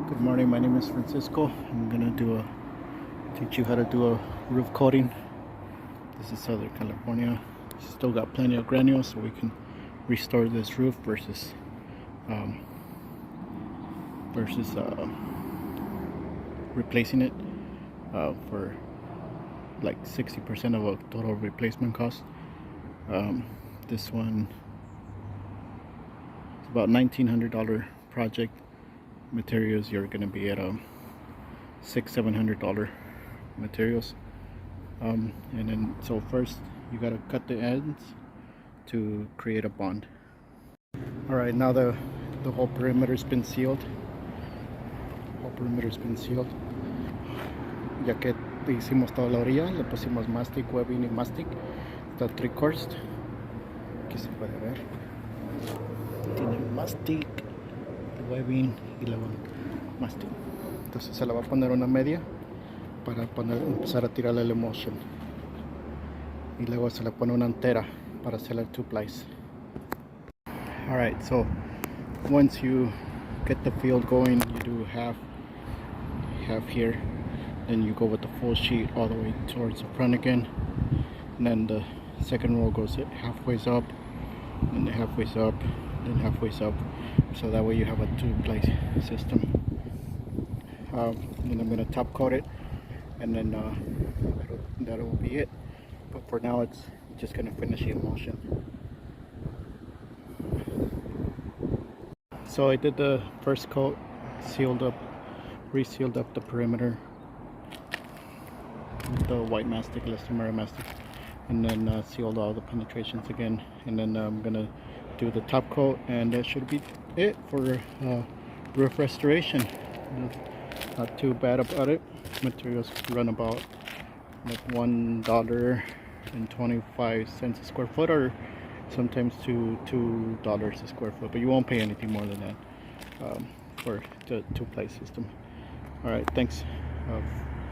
Good morning, my name is Francisco. I'm gonna teach you how to do a roof coating. This is Southern California. Still got plenty of granules, so we can restore this roof versus um, versus replacing it for like 60% of a total replacement cost. This one is about $1,900 project. Materials, you're gonna be at $600-700 materials, and then so first you gotta cut the ends to create a bond. All right, now the whole perimeter's been sealed. Ya que hicimos toda la orilla, le pusimos mastic, webbing y mastic. Está three-coursed. Aquí se puede ver. Tiene mastic, webbing y luego mastic. Entonces se le va a poner una media para empezar a tirarle el emulsion, y luego se le pone una entera para hacer el two plies. Alright, so once you get the field going, you do half here, then you go with the full sheet all the way towards the front again, and then the second row goes halfway up, and then halfway up, then halfway up, so that way you have a two-ply system. And I'm going to top coat it, and then that will be it. But for now, it's just going to finish the emulsion. So I did the first coat, resealed up the perimeter with the white mastic, elastomeric mastic, and then sealed all the penetrations again. And then I'm gonna do the top coat, and that should be it for roof restoration. Not too bad about it. Materials run about like $1.25 a square foot, or sometimes to $2 a square foot, but you won't pay anything more than that for the two-ply system. All right, thanks.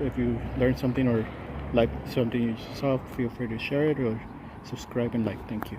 If you learned something or like something you saw, feel free to share it or subscribe and like. Thank you.